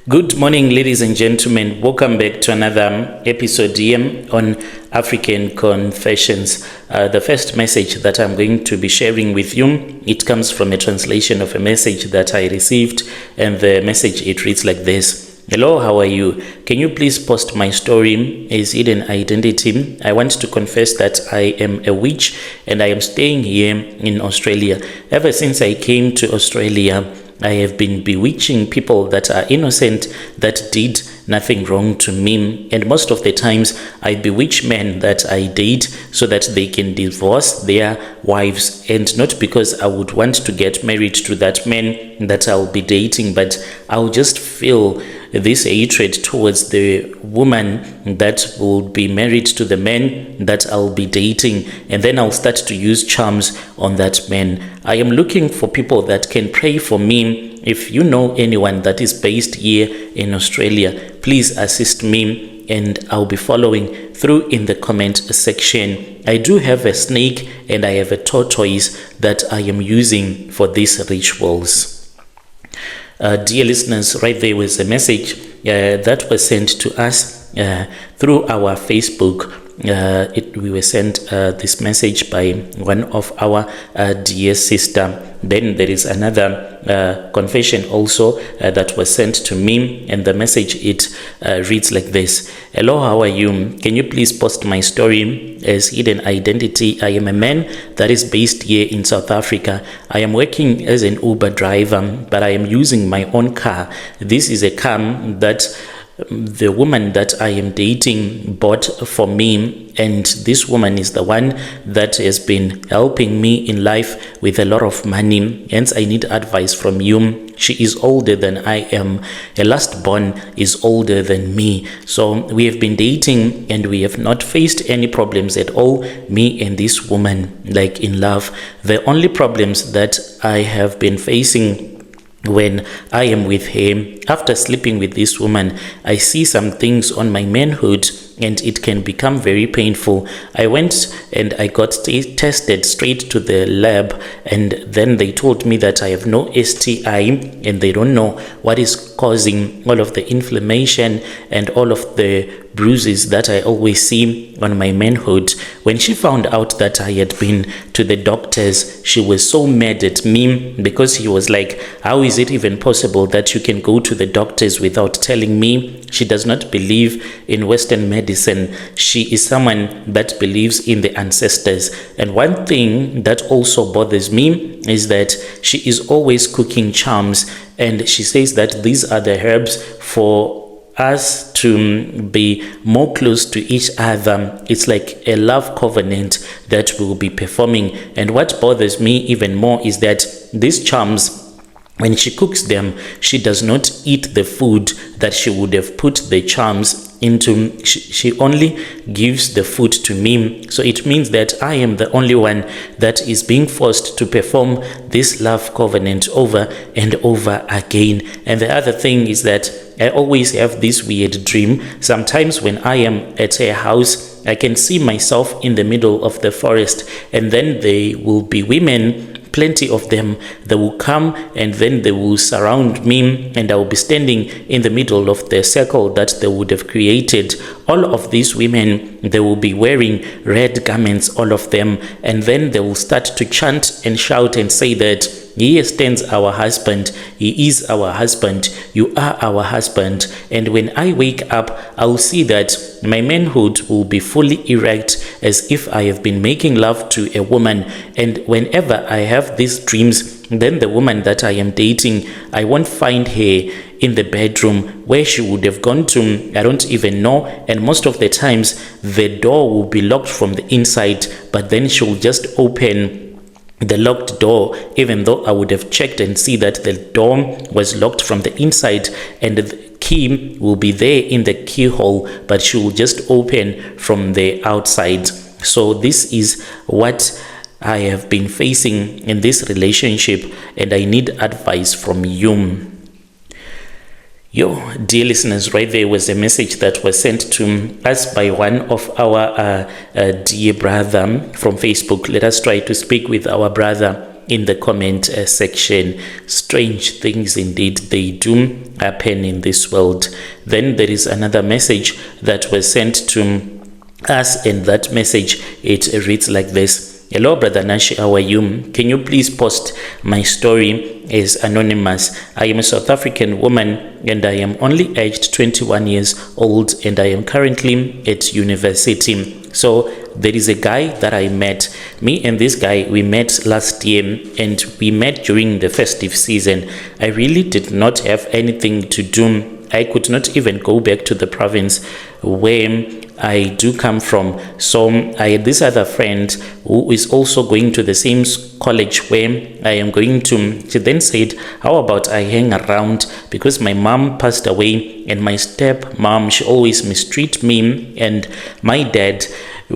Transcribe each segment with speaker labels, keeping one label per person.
Speaker 1: Good morning, ladies and gentlemen. Welcome back to another episode here on African Confessions. The first message that I'm going to be sharing with you, it comes from a translation of a message that I received, and the message, it reads like this. Hello, how are you? Can you please post my story as hidden identity? I want to confess that I am a witch and I am staying here in Australia. Ever since I came to Australia, I have been bewitching people that are innocent, that did nothing wrong to me. And most of the times, I bewitch men that I date so that they can divorce their wives. And not because I would want to get married to that man that I'll be dating, but I'll just feel this hatred towards the woman that will be married to the man that I'll be dating, and then I'll start to use charms on that man. I am looking for people that can pray for me. If you know anyone that is based here in Australia, please assist me, and I'll be following through in the comment section. I do have a snake and I have a tortoise that I am using for these rituals. Dear listeners, right there was a message that was sent to us through our Facebook. We were sent this message by one of our dear sister. Then there is another confession also that was sent to me, and the message, it reads like this. Hello, how are you? Can you please post my story as hidden identity? I am a man that is based here in South Africa. I am working as an Uber driver, but I am using my own car. This is a car that the woman that I am dating bought for me, and this woman is the one that has been helping me in life with a lot of money. Hence, I need advice from you. She is older than I am. Her last born is older than me. So we have been dating and we have not faced any problems at all, me and this woman, like in love. The only problems that I have been facing when I am with her, after sleeping with this woman, I see some things on my manhood and it can become very painful. I went and I got tested straight to the lab, and then they told me that I have no STI and they don't know what is causing all of the inflammation and all of the bruises that I always see on my manhood. When she found out that I had been to the doctors, she was so mad at me, because he was like, how is it even possible that you can go to the doctors without telling me? She does not believe in Western medicine. She is someone that believes in the ancestors. And one thing that also bothers me is that she is always cooking charms, and she says that these are the herbs for us to be more close to each other. It's like a love covenant that we'll be performing. And what bothers me even more is that these charms, when she cooks them, she does not eat the food that she would have put the charms into. She only gives the food to me. So it means that I am the only one that is being forced to perform this love covenant over and over again. And the other thing is that I always have this weird dream. Sometimes when I am at a house, I can see myself in the middle of the forest, and then there will be women, plenty of them, they will come and then they will surround me, and I will be standing in the middle of the circle that they would have created. All of these women, they will be wearing red garments, all of them, and then they will start to chant and shout and say that here stands our husband, he is our husband, you are our husband. And when I wake up, I will see that my manhood will be fully erect, as if I have been making love to a woman. And whenever I have these dreams, then the woman that I am dating, I won't find her in the bedroom. Where she would have gone to, I don't even know. And most of the times, the door will be locked from the inside, but then she will just open the locked door, even though I would have checked and see that the door was locked from the inside, and the key will be there in the keyhole, but she will just open from the outside. So this is what I have been facing in this relationship, and I need advice from you. Yo, dear listeners, right there was a message that was sent to us by one of our dear brother from Facebook. Let us try to speak with our brother in the comment section. Strange things indeed, they do happen in this world. Then there is another message that was sent to us, and that message, it reads like this. Hello, Brother Nashi, how are you? Can you please post my story as anonymous? I am a South African woman and I am only aged 21 years old and I am currently at university. So there is a guy that I met. Me and this guy, we met last year and we met during the festive season. I really did not have anything to do. I could not even go back to the province where I do come from. So I had this other friend who is also going to the same college where I am going to. She then said, how about I hang around, because my mom passed away and my stepmom, she always mistreat me, and my dad,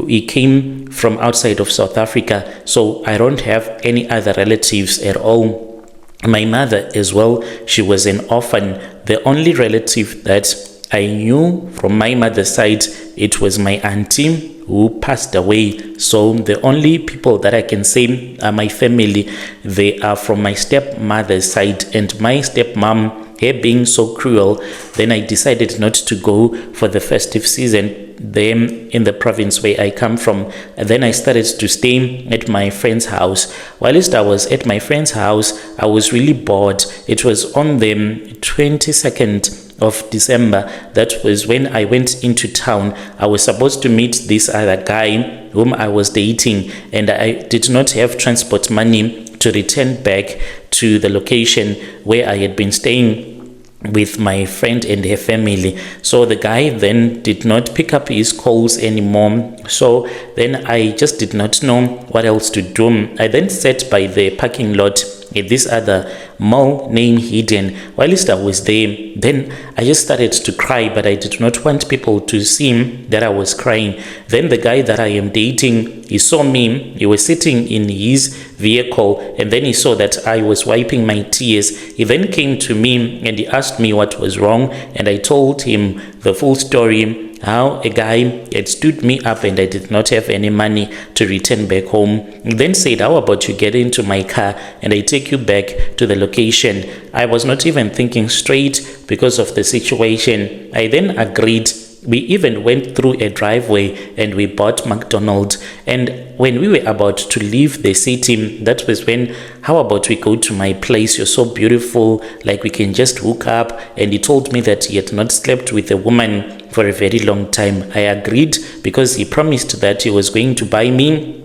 Speaker 1: he came from outside of South Africa, so I don't have any other relatives at all. My mother as well, she was an orphan. The only relative that I knew from my mother's side, it was my auntie who passed away. So the only people that I can say are my family, they are from my stepmother's side. And my stepmom, her being so cruel, then I decided not to go for the festive season then in the province where I come from. And then I started to stay at my friend's house. Whilst I was at my friend's house, I was really bored. It was on the 22nd of December. That was when I went into town. I was supposed to meet this other guy whom I was dating, and I did not have transport money to return back to the location where I had been staying with my friend and her family. So the guy then did not pick up his calls anymore. So then I just did not know what else to do. I then sat by the parking lot at this other mall named Hidden. Whilst I was there, then I just started to cry, but I did not want people to see that I was crying. Then the guy that I am dating, he saw me. He was sitting in his vehicle, and then he saw that I was wiping my tears. He then came to me and he asked me what was wrong, and I told him the full story, how a guy had stood me up and I did not have any money to return back home. He then said, how about you get into my car and I take you back to the location? I was not even thinking straight because of the situation. I then agreed. We even went through a driveway and we bought McDonald's. And when we were about to leave the city, that was when, how about we go to my place? You're so beautiful, like we can just hook up. And he told me that he had not slept with a woman for a very long time. I agreed because he promised that he was going to buy me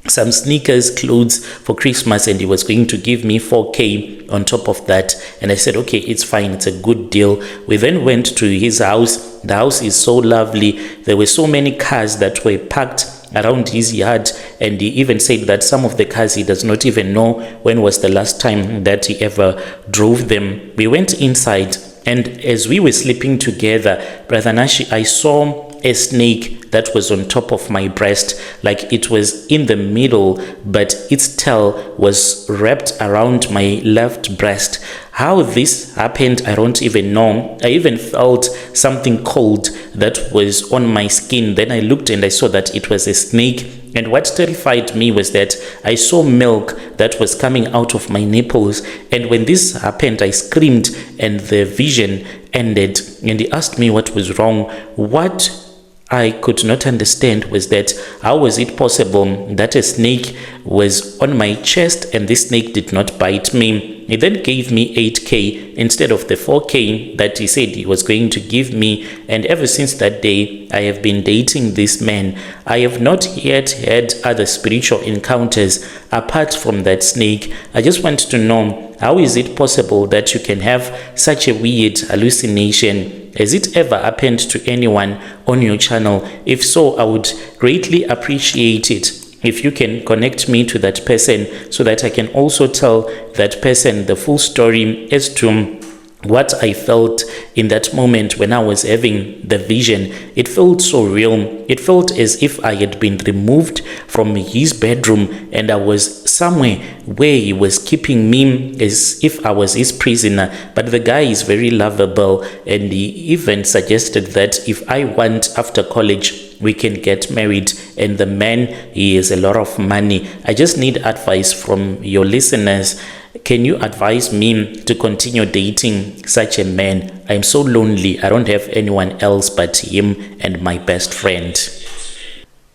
Speaker 1: some sneakers, clothes for Christmas, and he was going to give me 4K on top of that. And I said, okay, it's fine, it's a good deal. We then went to his house. The house is so lovely. There were so many cars that were parked around his yard, and he even said that some of the cars he does not even know when was the last time that he ever drove them. We went inside, and as we were sleeping together, Brother Nashi, I saw a snake that was on top of my breast, like it was in the middle, but its tail was wrapped around my left breast. How this happened, I don't even know. I even felt something cold that was on my skin. Then I looked and I saw that it was a snake. And what terrified me was that I saw milk that was coming out of my nipples. And when this happened, I screamed and the vision ended. And he asked me what was wrong. What I could not understand was that how was it possible that a snake was on my chest and this snake did not bite me? He then gave me 8K instead of the 4K that he said he was going to give me. And ever since that day, I have been dating this man. I have not yet had other spiritual encounters apart from that snake. I just want to know, how is it possible that you can have such a weird hallucination? Has it ever happened to anyone on your channel? If so, I would greatly appreciate it if you can connect me to that person so that I can also tell that person the full story as to what I felt in that moment when I was having the vision. It felt so real. It felt as if I had been removed from his bedroom and I was somewhere where he was keeping me as if I was his prisoner. But the guy is very lovable, and he even suggested that if I want after college, we can get married, and the man, he has a lot of money. I just need advice from your listeners. Can you advise me to continue dating such a man? I'm so lonely. I don't have anyone else but him and my best friend.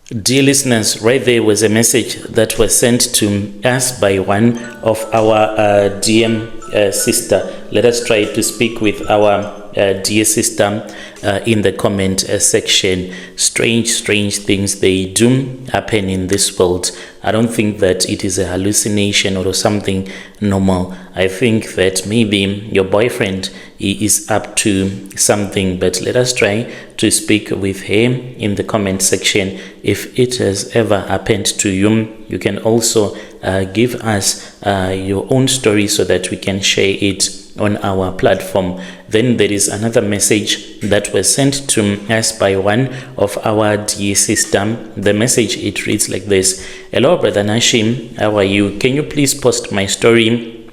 Speaker 1: Dear listeners, right there was a message that was sent to us by one of our DM sister. Let us try to speak with our dear sister in the comment section. Strange things they do happen in this world. I don't think that it is a hallucination or something normal. I think that maybe your boyfriend is up to something, but let us try to speak with him in the comment section. If it has ever happened to you, you can also give us your own story so that we can share it on our platform. Then there is another message that was sent to us by one of our dear sister. The message, it reads like this: hello brother Nashim, how are you? Can you please post my story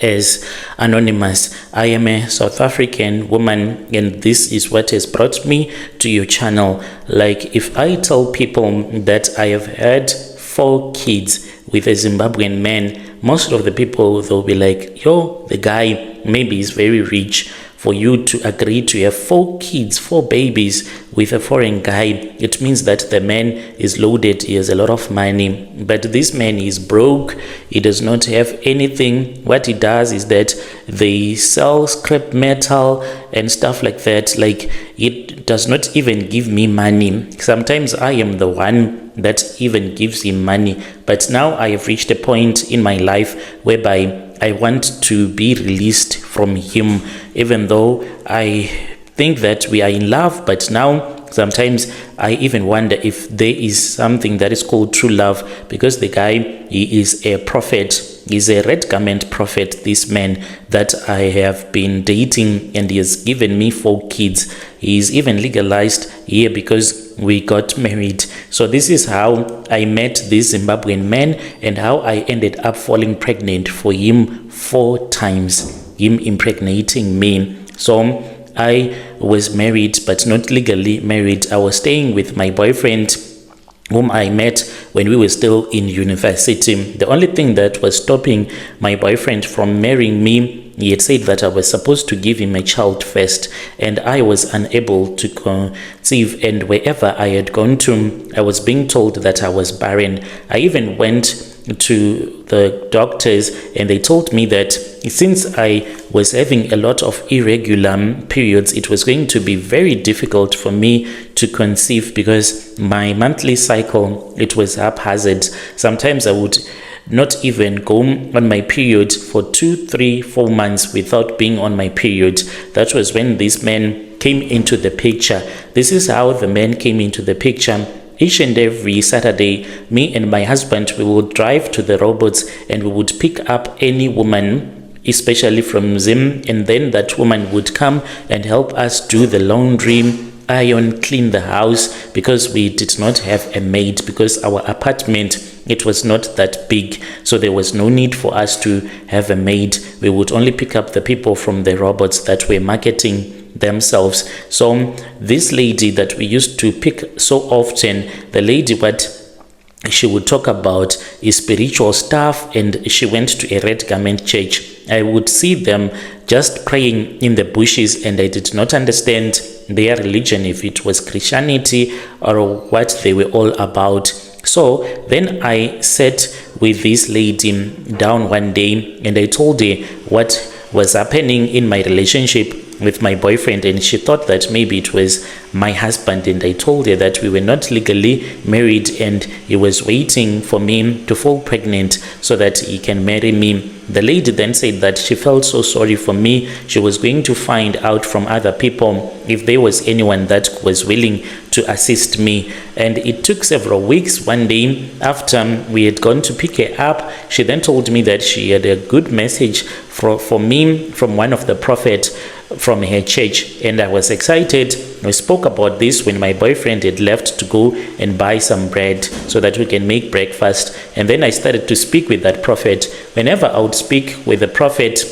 Speaker 1: as anonymous? I am a South African woman and this is what has brought me to your channel. Like, if I tell people that I have had 4 kids with a Zimbabwean man, most of the people, they'll be like, yo, the guy maybe is very rich. For you to agree to have 4 kids, 4 babies with a foreign guy, it means that the man is loaded, he has a lot of money. But this man is broke, he does not have anything. What he does is that they sell scrap metal and stuff like that. Like, it does not even give me money. Sometimes I am the one that even gives him money. But now I have reached a point in my life whereby I want to be released from him, even though I think that we are in love. But now sometimes I even wonder if there is something that is called true love, because the guy, he is a prophet. He's a red garment prophet, this man that I have been dating, and he has given me 4 kids. He is even legalized here because we got married. So this is how I met this Zimbabwean man and how I ended up falling pregnant for him 4 times, him impregnating me. So I was married, but not legally married. I was staying with my boyfriend, whom I met when we were still in university. The only thing that was stopping my boyfriend from marrying me, he had said that I was supposed to give him a child first, and I was unable to conceive. And wherever I had gone to, I was being told that I was barren. I even went to the doctors and they told me that since I was having a lot of irregular periods, it was going to be very difficult for me to conceive, because my monthly cycle, it was haphazard. Sometimes I would not even go on my period for 2, 3, 4 months without being on my period. That was when this man came into the picture. This is how the man came into the picture. Each and every Saturday, me and my husband, we would drive to the robots and we would pick up any woman, especially from Zim, and then that woman would come and help us do the laundry, iron, clean the house, because we did not have a maid, because our apartment, it was not that big, so there was no need for us to have a maid. We would only pick up the people from the robots that were marketing themselves. So this lady that we used to pick so often, the lady, what she would talk about is spiritual stuff, and she went to a red garment church. I would see them just praying in the bushes, and I did not understand their religion, if it was Christianity or what they were all about. So then I sat with this lady down one day and I told her what was happening in my relationship with my boyfriend, and she thought that maybe it was my husband. And I told her that we were not legally married and he was waiting for me to fall pregnant so that he can marry me. The lady then said that she felt so sorry for me. She was going to find out from other people if there was anyone that was willing to assist me. And it took several weeks. One day after we had gone to pick her up, she then told me that she had a good message for me from one of the prophets from her church, and I was excited. We spoke about this when my boyfriend had left to go and buy some bread so that we can make breakfast. And then I started to speak with that prophet. Whenever I would speak with the prophet,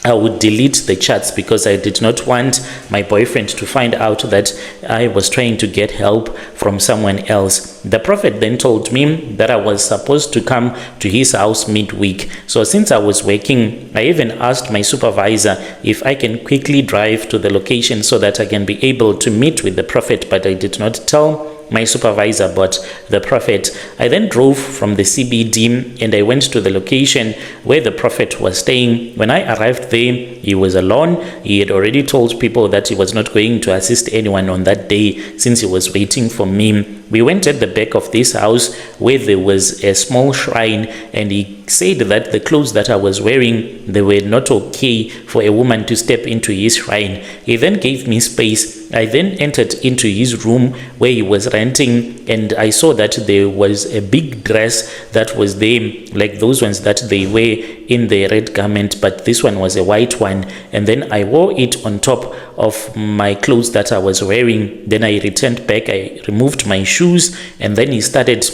Speaker 1: I would delete the chats because I did not want my boyfriend to find out that I was trying to get help from someone else. The prophet then told me that I was supposed to come to his house midweek. So since I was working, I even asked my supervisor if I can quickly drive to the location so that I can be able to meet with the prophet, but I did not tell my supervisor but the prophet. I then drove from the CBD and I went to the location where the prophet was staying. When I arrived there, he was alone. He had already told people that he was not going to assist anyone on that day since he was waiting for me. We went at the back of this house where there was a small shrine, and he said that the clothes that I was wearing, they were not okay for a woman to step into his shrine. He then gave me space. I then entered into his room where he was renting, and I saw that there was a big dress that was there, like those ones that they wear in the red garment, but this one was a white one. And then I wore it on top of my clothes that I was wearing. Then I returned back, I removed my shoes, and then he started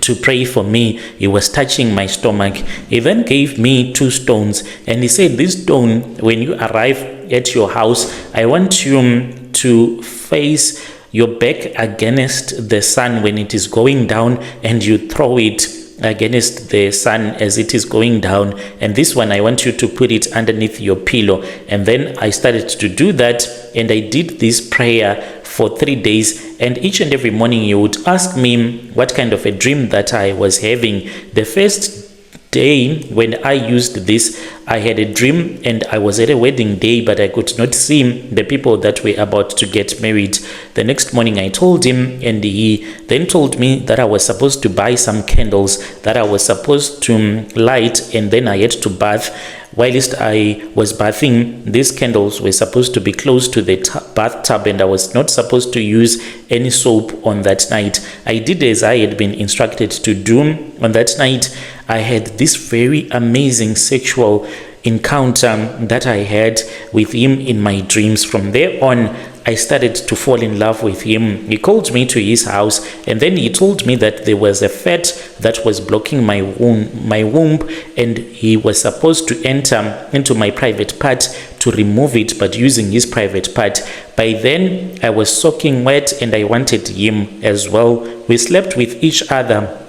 Speaker 1: to pray for me. He was touching my stomach. He then gave me 2 stones, and he said, this stone, when you arrive at your house, I want you to face your back against the sun when it is going down, and you throw it against the sun as it is going down. And this one, I want you to put it underneath your pillow. And then I started to do that, and I did this prayer for 3 days, and each and every morning he would ask me what kind of a dream that I was having. The first day when I used this, I had a dream and I was at a wedding day, but I could not see the people that were about to get married. The next morning I told him, and he then told me that I was supposed to buy some candles that I was supposed to light, and then I had to bath. Whilst I was bathing, these candles were supposed to be close to the bathtub, and I was not supposed to use any soap on that night. I did as I had been instructed to do. On that night, I had this very amazing sexual encounter that I had with him in my dreams. From there on, I started to fall in love with him. He called me to his house, and then he told me that there was a fat that was blocking my womb, and he was supposed to enter into my private part to remove it, but using his private part. By then, I was soaking wet, and I wanted him as well. We slept with each other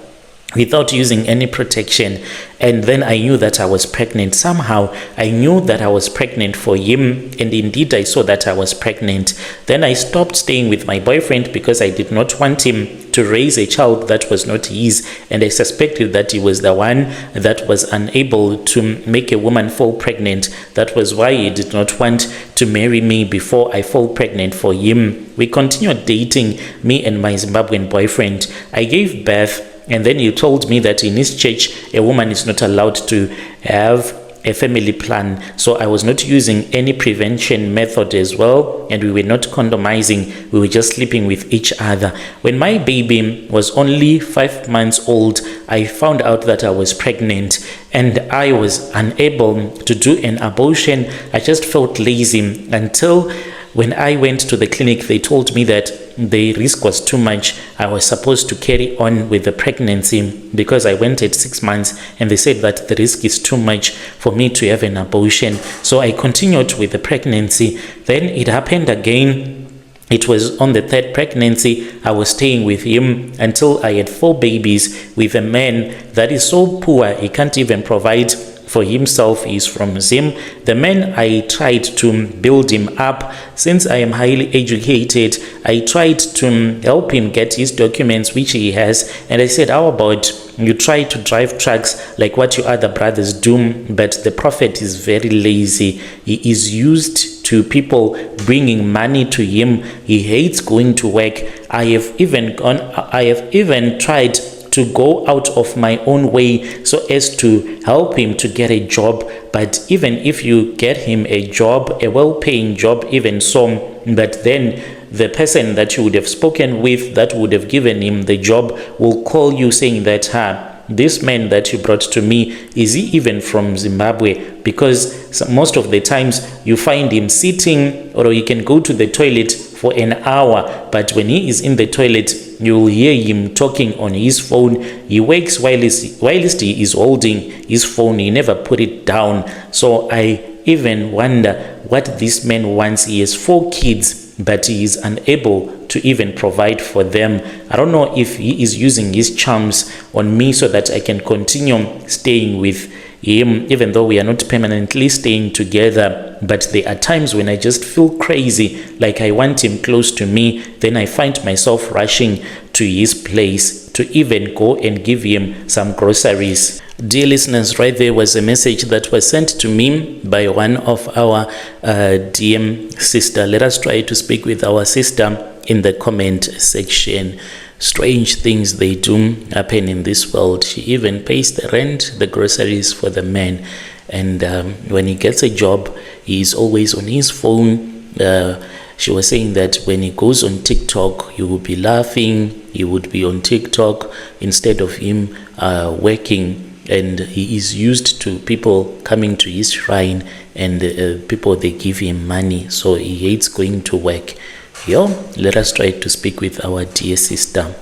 Speaker 1: without using any protection, and then I knew that I was pregnant. Somehow I knew that I was pregnant for him, and indeed I saw that I was pregnant. Then I stopped staying with my boyfriend because I did not want him to raise a child that was not his, and I suspected that he was the one that was unable to make a woman fall pregnant. That was why he did not want to marry me before I fall pregnant for him. We continued dating, me and my Zimbabwean boyfriend. I gave birth, and then he told me that in his church, a woman is not allowed to have a family plan. So I was not using any prevention method as well, and we were not condomizing. We were just sleeping with each other. When my baby was only 5 months old, I found out that I was pregnant, and I was unable to do an abortion. I just felt lazy until when I went to the clinic, they told me that the risk was too much. I was supposed to carry on with the pregnancy because I went at 6 months, and they said that the risk is too much for me to have an abortion. So I continued with the pregnancy. Then it happened again. It was on the 3rd pregnancy. I was staying with him until I had 4 babies with a man that is so poor he can't even provide for himself. He's from Zim. The man, I tried to build him up. Since I am highly educated, I tried to help him get his documents, which he has, and I said, how about you try to drive trucks like what your other brothers do? But the prophet is very lazy. He is used to people bringing money to him. He hates going to work. I have even tried to go out of my own way so as to help him to get a job. But even if you get him a job, a well-paying job, even so, but then the person that you would have spoken with that would have given him the job will call you saying that, this man that you brought to me, is he even from Zimbabwe? Because most of the times you find him sitting, or you can go to the toilet for an hour, but when he is in the toilet, you will hear him talking on his phone. He wakes whilst he is holding his phone. He never put it down. So I even wonder what this man wants. He has 4 kids, but he is unable to even provide for them. I don't know if he is using his charms on me so that I can continue staying with him, even though we are not permanently staying together. But there are times when I just feel crazy, like I want him close to me. Then I find myself rushing to his place to even go and give him some groceries. Dear listeners, right there was a message that was sent to me by one of our DM sister. Let us try to speak with our sister in the comment section. Strange things they do happen in this world. She even pays the rent, the groceries for the man, and when he gets a job, he's always on his phone. She was saying that when he goes on TikTok, he will be laughing. He would be on TikTok instead of him working. And he is used to people coming to his shrine, and people, they give him money, so he hates going to work. Let us try to speak with our dear sister.